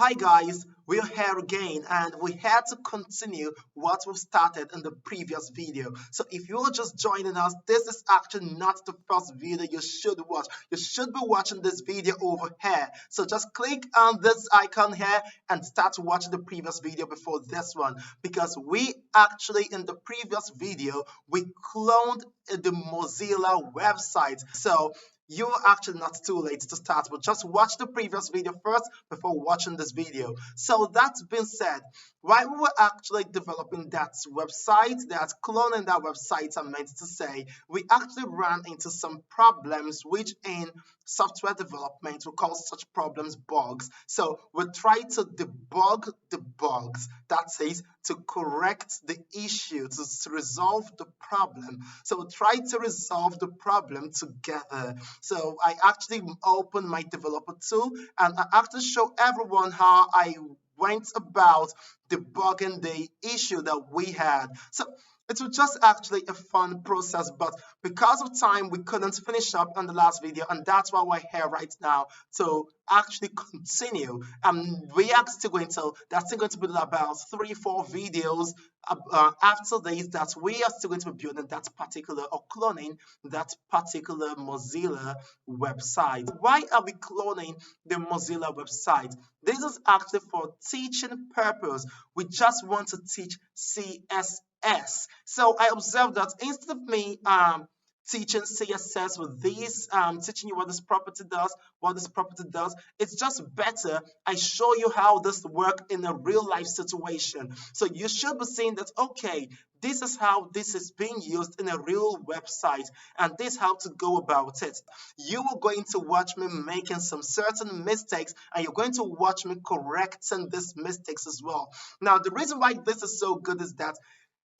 Hi guys, we're here again and we had to continue what we started in the previous video. So if you're just joining us, this is actually not the first video you should watch. You should be watching this video over here. So just click on this icon here and start watching the previous video before this one, because we actually in the previous video we cloned the Mozilla website. So you're actually not too late to start, but just watch the previous video first before watching this video. So that's been said, while we were actually developing that website, cloning that website, I meant to say, we actually ran into some problems, which in software development we call such problems bugs. So we try to debug the bugs, that is, to correct the issue, to resolve the problem. So we try to resolve the problem together. So I actually opened my developer tool and I actually show everyone how I went about debugging the issue that we had. So it was just actually a fun process, but because of time, we couldn't finish up on the last video, and that's why we're here right now to actually continue. We are still going to, that's still going to be about 3-4 videos after this that we are still going to be building that particular or cloning that particular Mozilla website. Why are we cloning the Mozilla website? This is actually for teaching purpose. We just want to teach CSS. So I observed that instead of me teaching CSS with this, teaching you what this property does, it's just better I show you how this works in a real life situation. So you should be seeing that, okay, this is how this is being used in a real website, and this is how to go about it. You are going to watch me making some certain mistakes, and you're going to watch me correcting these mistakes as well. Now, the reason why this is so good is that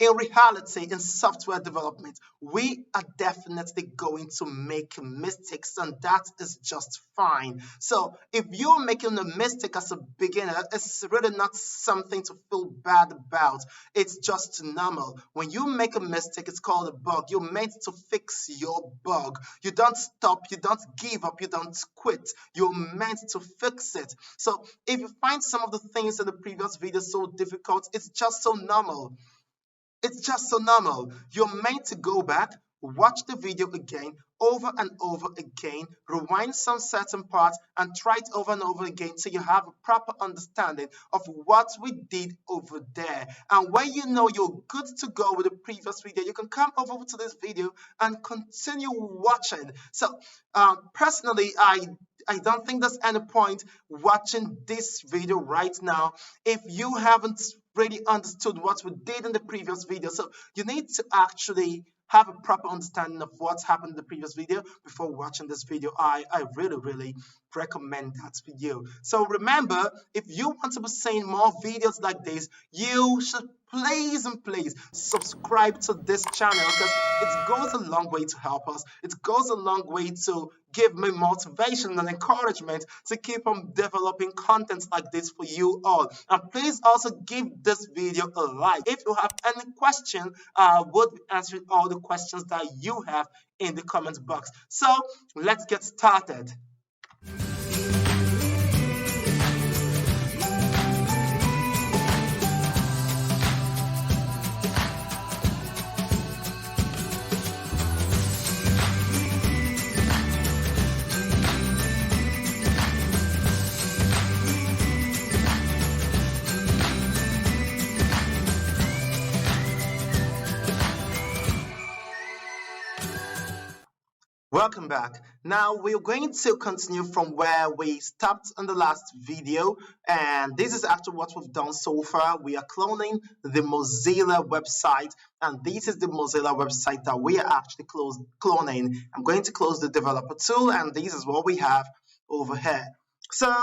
in reality, in software development, we are definitely going to make mistakes, and that is just fine. So if you're making a mistake as a beginner, it's really not something to feel bad about. It's just normal. When you make a mistake, it's called a bug. You're meant to fix your bug. You don't stop, you don't give up, you don't quit. You're meant to fix it. So if you find some of the things in the previous video so difficult, it's just so normal. It's just so normal. You're meant to go back, watch the video again, over and over again, rewind some certain parts, and try it over and over again till you have a proper understanding of what we did over there. And when you know you're good to go with the previous video, you can come over to this video and continue watching. So personally, I don't think there's any point watching this video right now if you haven't really understood what we did in the previous video. So you need to actually have a proper understanding of what's happened in the previous video before watching this video. I really recommend that for you. So remember, if you want to be seeing more videos like this, you should please subscribe to this channel, because it goes a long way to help us. It goes a long way to give me motivation and encouragement to keep on developing content like this for you all. And please also give this video a like. If you have any question, I would be answering all the questions that you have in the comment box. So let's get started. Welcome back. Now we're going to continue from where we stopped in the last video, and this is actually what we've done so far. We are cloning the Mozilla website, and this is the Mozilla website that we are actually cloning. I'm going to close the developer tool, and this is what we have over here. So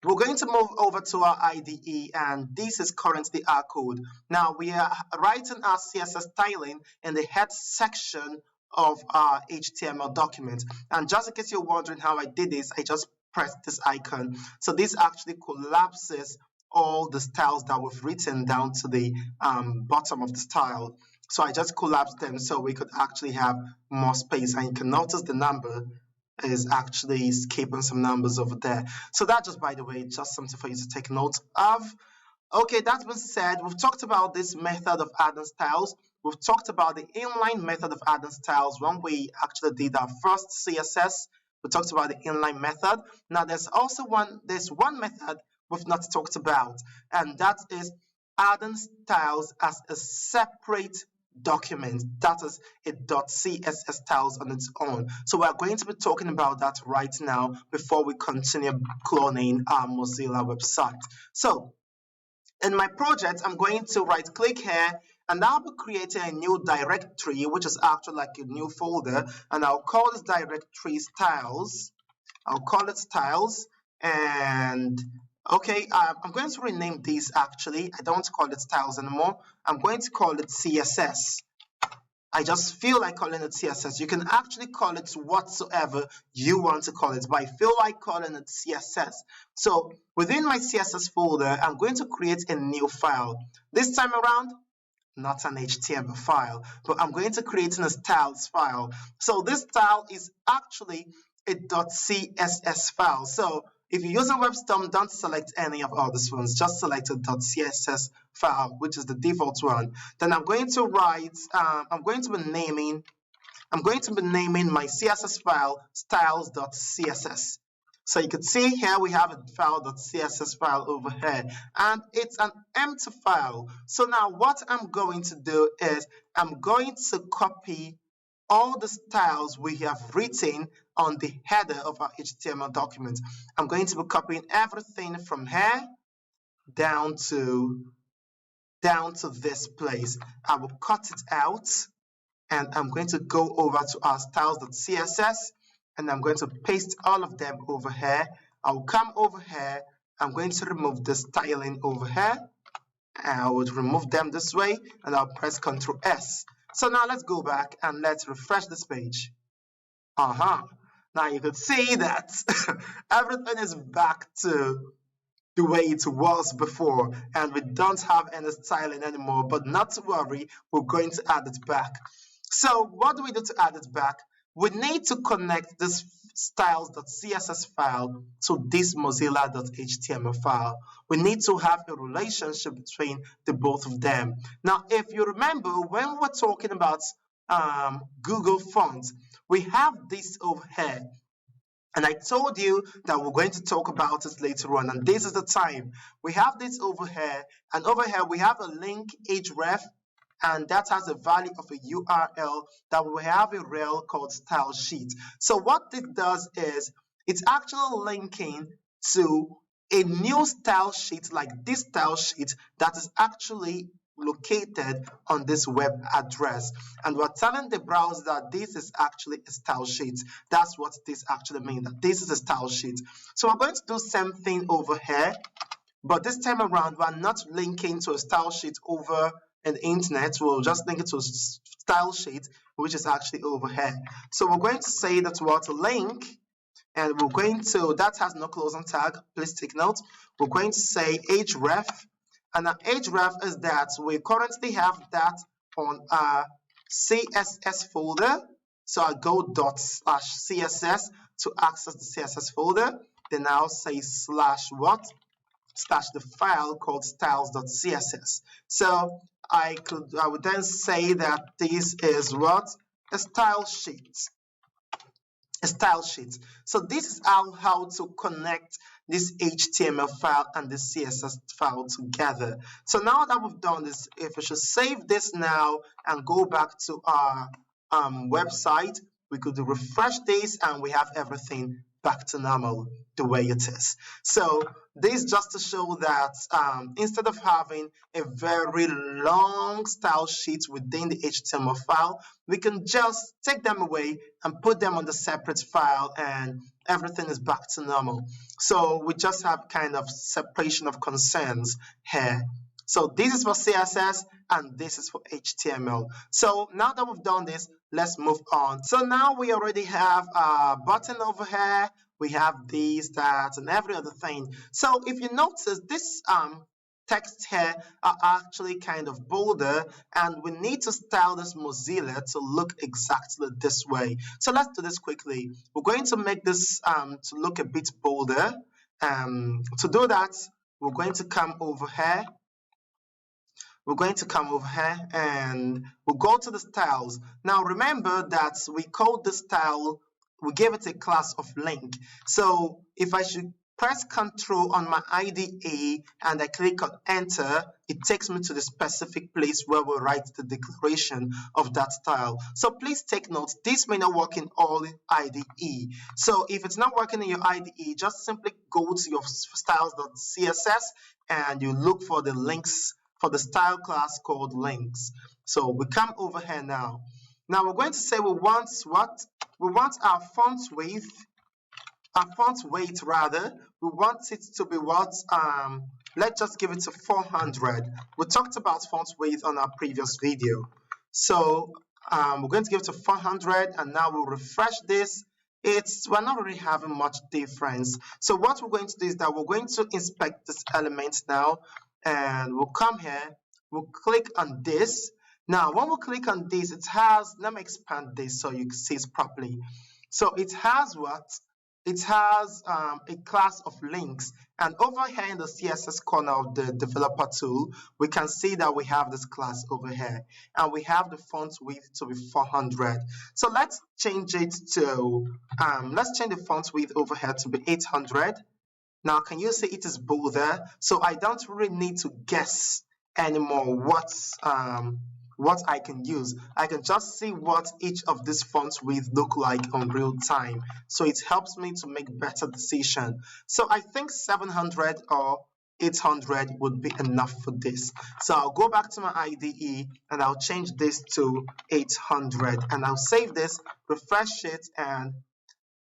we're going to move over to our IDE, and this is currently our code. Now we are writing our CSS styling in the head section of our HTML document. And just in case you're wondering how I did this, I just pressed this icon. So this actually collapses all the styles that we've written down to the bottom of the style. So I just collapsed them so we could actually have more space. And you can notice the number is actually skipping some numbers over there. So that just, by the way, just something for you to take note of. Okay, that being said, we've talked about this method of adding styles. We've talked about the inline method of adding styles when we actually did our first CSS. We talked about the inline method. Now there's one method we've not talked about, and that is adding styles as a separate document, that is a .css styles on its own. So we're going to be talking about that right now before we continue cloning our Mozilla website. So in my project, I'm going to right click here, and I'll be creating a new directory, which is actually like a new folder, and I'll call this directory styles. I'll call it styles, and okay, I'm going to rename these actually. I don't want to call it styles anymore. I'm going to call it CSS. I just feel like calling it CSS. You can actually call it whatsoever you want to call it, but I feel like calling it CSS. So within my CSS folder, I'm going to create a new file. This time around, not an HTML file, but I'm going to create a styles file. So this style is actually a .css file. So if you're using WebStorm, don't select any of all these ones. Just select a .css file, which is the default one. Then I'm going to write. I'm going to be naming my CSS file styles.css. So you can see here we have a file.css file over here, and it's an empty file. So now what I'm going to do is I'm going to copy all the styles we have written on the header of our HTML document. I'm going to be copying everything from here down to this place. I will cut it out, and I'm going to go over to our styles.css, and I'm going to paste all of them over here. I'll come over here. I'm going to remove the styling over here. I would remove them this way, and I'll press Ctrl S. So now let's go back and let's refresh this page. Now you can see that everything is back to the way it was before, and we don't have any styling anymore, but not to worry, we're going to add it back. So what do we do to add it back? We need to connect this styles.css file to this mozilla.html file. We need to have a relationship between the both of them. Now, if you remember, when we were talking about Google Fonts, we have this over here. And I told you that we're going to talk about it later on, and this is the time. We have this over here, and over here we have a link href, and that has a value of a URL that we have a rel called style sheet. So what it does is it's actually linking to a new style sheet, like this style sheet that is actually located on this web address, and we're telling the browser that this is actually a style sheet. That's what this actually means, that this is a style sheet. So we're going to do the same thing over here, but this time around we're not linking to a style sheet over an internet. We'll just link it to a style sheet, which is actually over here. So we're going to say that what link, and we're going to, that has no closing tag, please take note. We're going to say href, and our href is that we currently have that on our CSS folder. So I go /css to access the CSS folder. Then I'll say /what? / the file called styles.css. So I would then say that this is what? A style sheet. A style sheet. So this is how to connect this HTML file and this CSS file together. So now that we've done this, if we should save this now and go back to our website, we could refresh this and we have everything back to normal the way it is. So this just to show that instead of having a very long style sheet within the HTML file, we can just take them away and put them on the separate file, and everything is back to normal. So we just have kind of separation of concerns here. So this is for CSS and this is for HTML. So now that we've done this, let's move on. So now we already have a button over here. We have these, that, and every other thing. So if you notice, this text here are actually kind of bolder, and we need to style this Mozilla to look exactly this way. So let's do this quickly. We're going to make this to look a bit bolder. To do that, we're going to come over here. And we'll go to the styles. Now remember that we called the style, we gave it a class of link. So if I should press Ctrl on my IDE and I click on enter, it takes me to the specific place where we write the declaration of that style. So please take note, this may not work in all IDE. So if it's not working in your IDE, just simply go to your styles.css and you look for the links for the style class called links. So we come over here now. Now we're going to say we want what? We want our font weight rather. We want it to be what? Let's just give it to 400. We talked about font weight on our previous video. So we're going to give it to 400, and now we'll refresh this. We're not really having much difference. So what we're going to do is that we're going to inspect this element now, and we'll come here, we'll click on this. Now when we click on this, it has, let me expand this so you can see it properly. So it has what? It has a class of links, and over here in the CSS corner of the developer tool, we can see that we have this class over here, and we have the font width to be 400. So let's change it to let's change the font width over here to be 800. Now can you see it is bolder? So I don't really need to guess anymore what I can use. I can just see what each of these fonts width look like on real time. So it helps me to make better decision. So I think 700 or 800 would be enough for this. So I'll go back to my IDE and I'll change this to 800, and I'll save this, refresh it, and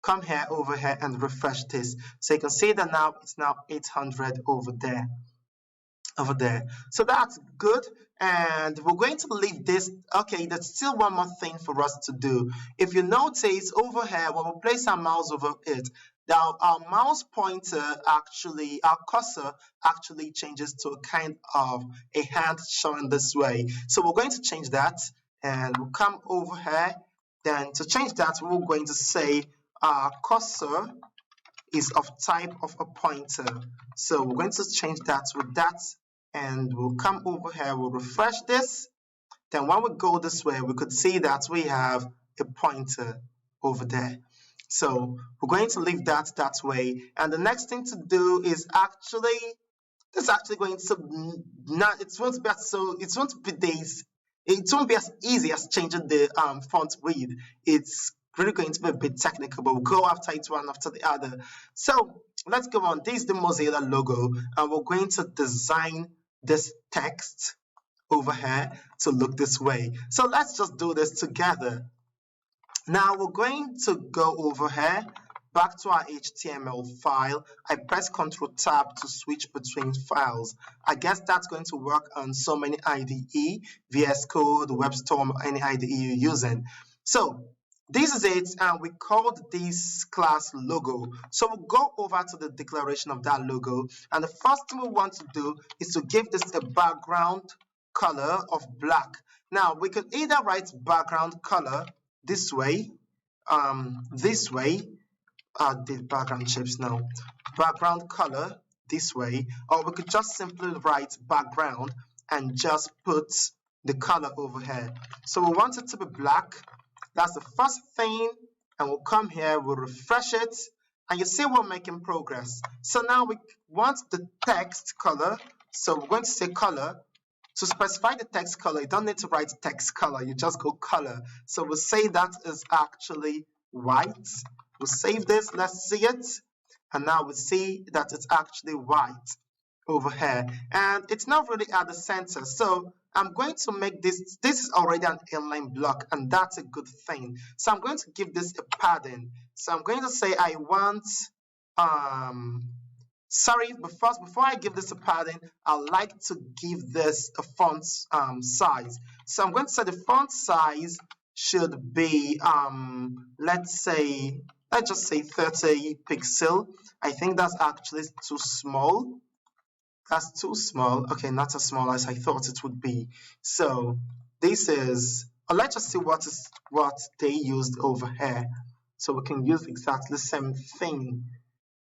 come here over here and refresh this. So you can see that now it's now 800 over there. So that's good, and we're going to leave this. Okay, there's still one more thing for us to do. If you notice over here, when we place our mouse over it, now our mouse pointer actually, our cursor actually changes to a kind of a hand showing this way. So we're going to change that, and we'll come over here. Then to change that, we're going to say our cursor is of type of a pointer. So we're going to change that with that, and we'll come over here, we'll refresh this. Then when we go this way, we could see that we have a pointer over there. So we're going to leave that way. And the next thing to do is actually, this is actually going to not, it won't be as easy as changing the font width. It's really going to be a bit technical, but we'll go after it one after the other. So let's go on. This is the Mozilla logo, and we're going to design this text over here to look this way. So let's just do this together. Now we're going to go over here, back to our HTML file. I press Ctrl Tab to switch between files. I guess that's going to work on so many IDE, VS Code, WebStorm, any IDE you're using. So this is it, and we called this class logo. So we'll go over to the declaration of that logo, and the first thing we want to do is to give this a background color of black. Now we could either write background color this way, the background shapes now, background color this way, or we could just simply write background and just put the color over here. So we want it to be black. That's the first thing, and we'll come here, we'll refresh it, and you see we're making progress. So now we want the text color, so we're going to say color. To specify the text color, you don't need to write text color, you just go color. So we'll say that is actually white. We'll save this, let's see it, and now we see that it's actually white over here, and it's not really at the center. So I'm going to make this is already an inline block, and that's a good thing. So I'm going to give this a padding. So I'm going to say I want before I give this a padding, I like to give this a font size. So I'm going to say the font size should be let's just say 30 pixel. I think that's actually too small. That's too small. Okay, not as small as I thought it would be. So this is, let's just see what they used over here. So we can use exactly the same thing.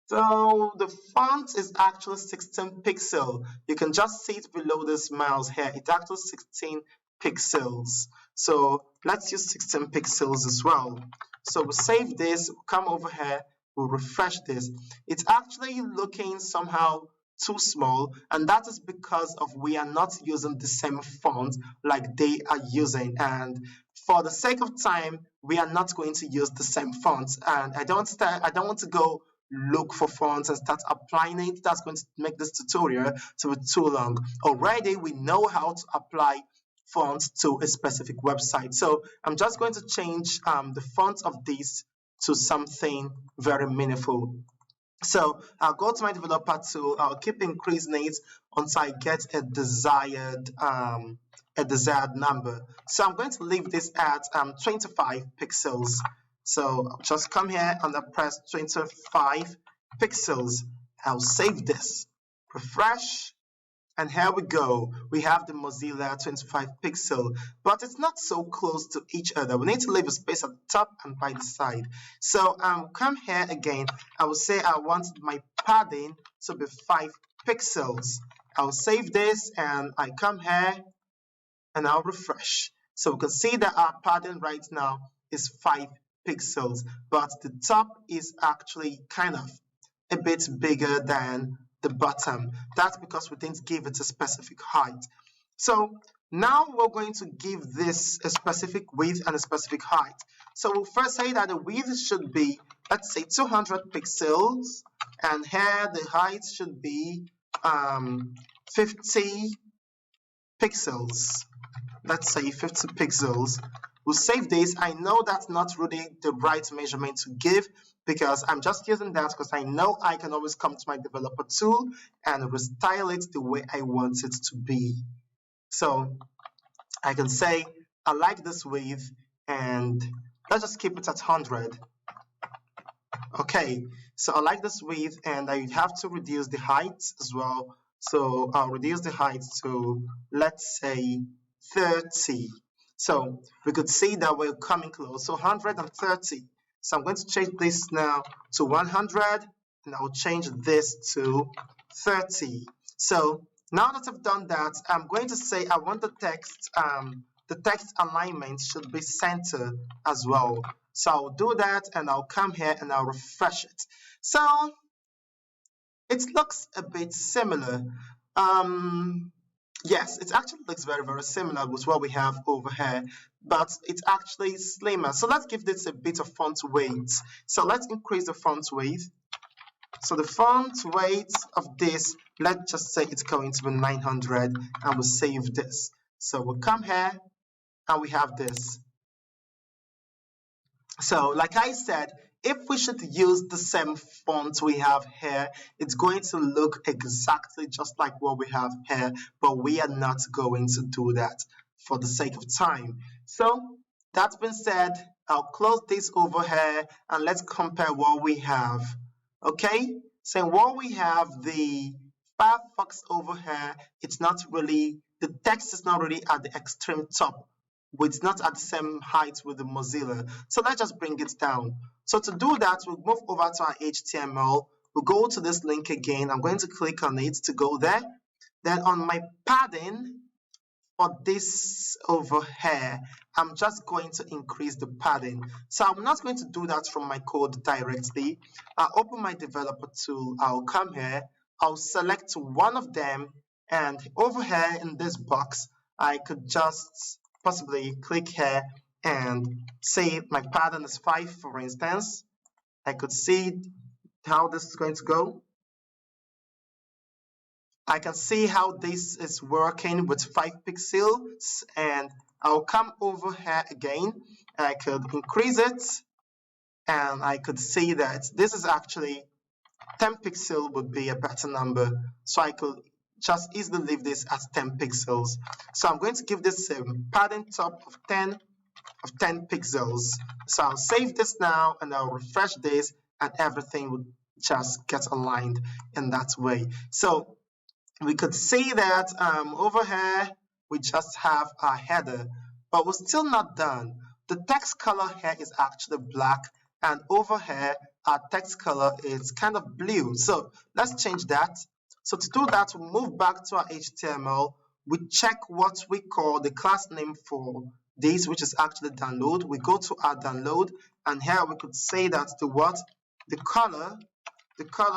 So the font is actually 16 pixel. You can just see it below this mouse here. It's actually 16 pixels. So let's use 16 pixels as well. So we'll save this, we'll come over here, we'll refresh this. It's actually looking somehow too small, and that is because of we are not using the same font like they are using. And for the sake of time, we are not going to use the same font. And I don't want to go look for fonts and start applying it. That's going to make this tutorial to be too long. Already we know how to apply fonts to a specific website. So I'm just going to change the font of this to something very meaningful. So I'll go to my developer tool. I'll keep increasing it until I get a desired number. So I'm going to leave this at 25 pixels. So I'll just come here and I'll press 25 pixels. I'll save this, refresh, and here we go. We have the Mozilla 25 pixel, but it's not so close to each other. We need to leave a space at the top and by the side. So come here again. I will say I want my padding to be 5 pixels. I'll save this and I come here and I'll refresh. So we can see that our padding right now is 5 pixels, but the top is actually kind of a bit bigger than the bottom. That's because we didn't give it a specific height. So now we're going to give this a specific width and a specific height. So we'll first say that the width should be, let's say, 200 pixels, and here the height should be 50 pixels. Let's say 50 pixels. We'll save this. I know that's not really the right measurement to give because I'm just using that because I know I can always come to my developer tool and restyle it the way I want it to be. So I can say I like this width and let's just keep it at 100. Okay, so I like this width and I have to reduce the height as well. So I'll reduce the height to, let's say, 30. So we could see that we're coming close. So 130. So I'm going to change this now to 100 and I'll change this to 30. So now that I've done that, I'm going to say I want the text alignment should be centered as well. So I'll do that and I'll come here and I'll refresh it. So it looks a bit similar. Yes, it actually looks very, very similar with what we have over here, but it's actually slimmer. So let's give this a bit of font weight. So let's increase the font weight. So the font weight of this, let's just say it's going to be 900 and we'll save this. So we'll come here and we have this. So like I said, if we should use the same font we have here, it's going to look exactly just like what we have here, but we are not going to do that for the sake of time. So that's been said, I'll close this over here and let's compare what we have. Okay, so what we have, the Firefox over here, it's not really, the text is not really at the extreme top. It's not at the same height with the Mozilla. So let's just bring it down. So to do that, we'll move over to our HTML. We'll go to this link again. I'm going to click on it to go there. Then on my padding for this over here, I'm just going to increase the padding. So I'm not going to do that from my code directly. I'll open my developer tool. I'll come here. I'll select one of them. And over here in this box, I could just possibly click here and say my pattern is 5, for instance. I could see how this is going to go. I can see how this is working with 5 pixels, and I'll come over here again. I could increase it, and I could see that this is actually 10 pixel would be a better number. So I could just easily leave this at 10 pixels. So I'm going to give this a padding top of 10 pixels. So I'll save this now and I'll refresh this and everything would just get aligned in that way. So we could see that over here we just have our header, but we're still not done. The text color here is actually black, and over here our text color is kind of blue. So let's change that. So to do that, we move back to our HTML. We check what we call the class name for this, which is actually download. We go to our download, and here we could say that the color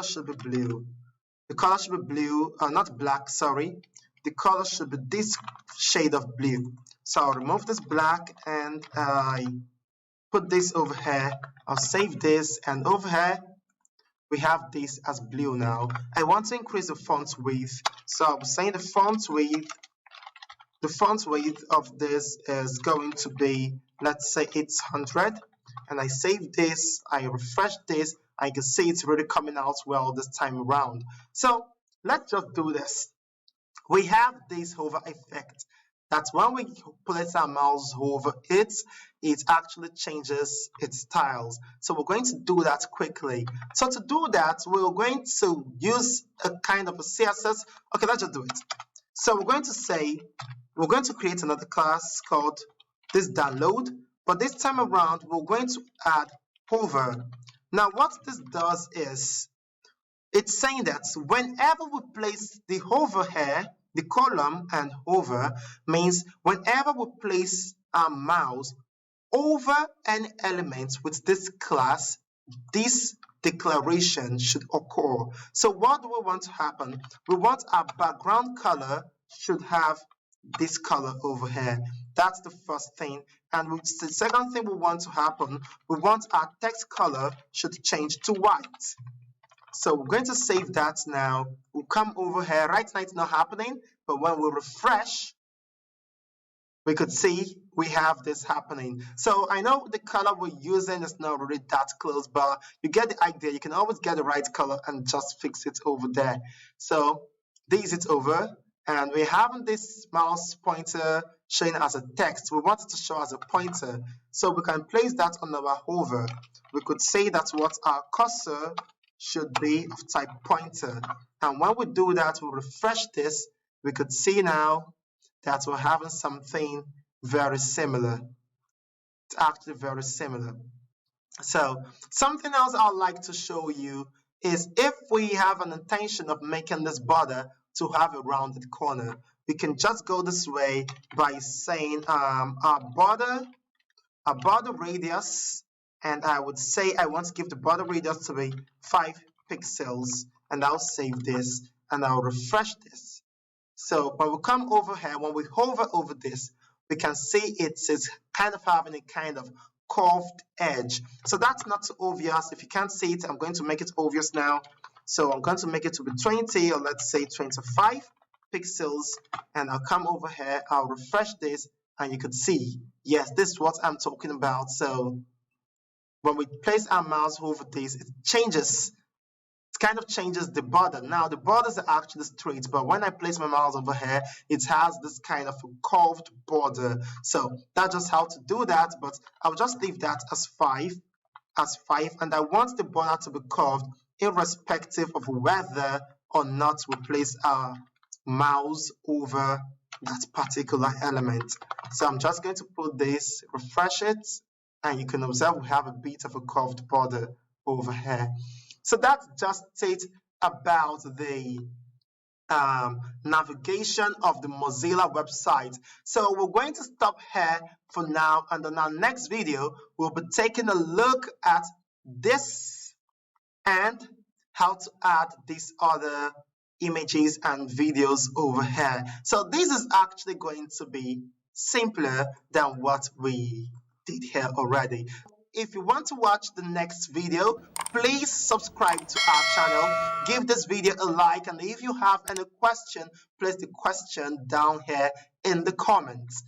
should be blue. The color should be blue, not black, sorry. The color should be this shade of blue. So I'll remove this black and I put this over here. I'll save this, and over here we have this as blue now. I want to increase the font width. So I'm saying the font width of this is going to be, let's say, 800. And I save this, I refresh this, I can see it's really coming out well this time around. So let's just do this. We have this hover effect. That's when we place our mouse over it, it actually changes its styles. So we're going to do that quickly. So to do that, we're going to use a kind of a CSS. Okay, let's just do it. So we're going to create another class called this download, but this time around we're going to add hover. Now what this does is it's saying that whenever we place the hover here, the column and hover means whenever we place our mouse over an element with this class, this declaration should occur. So what do we want to happen? We want our background color should have this color over here. That's the first thing. And the second thing we want to happen, we want our text color should change to white. So we're going to save that now. We'll come over here. Right now it's not happening, but when we refresh, we could see we have this happening. So I know the color we're using is not really that close, but you get the idea. You can always get the right color and just fix it over there. So this is over, and we're having this mouse pointer showing as a text. We want it to show as a pointer, so we can place that on our hover. We could say that's what our cursor should be of type pointer. And when we do that, we refresh this, we could see now that we're having something very similar. It's actually very similar. So something else I'd like to show you is if we have an intention of making this border to have a rounded corner, we can just go this way by saying our border radius, and I would say I want to give the border radius to be 5 pixels, and I'll save this and I'll refresh this. So when we come over here, when we hover over this, we can see it's kind of having a kind of curved edge. So that's not so obvious. If you can't see it, I'm going to make it obvious now. So I'm going to make it to be 20, or let's say 25 pixels, and I'll come over here, I'll refresh this, and you can see, yes, this is what I'm talking about. So when we place our mouse over this, it changes. It kind of changes the border. Now the borders are actually straight, but when I place my mouse over here, it has this kind of a curved border. So that's just how to do that, but I'll just leave that as 5, and I want the border to be curved irrespective of whether or not we place our mouse over that particular element. So I'm just going to put this, refresh it, and you can observe we have a bit of a curved border over here. So that's just it about the navigation of the Mozilla website. So we're going to stop here for now, and in our next video we'll be taking a look at this and how to add these other images and videos over here. So this is actually going to be simpler than what we did here already. If you want to watch the next video, please subscribe to our channel, give this video a like, and if you have any question, place the question down here in the comments.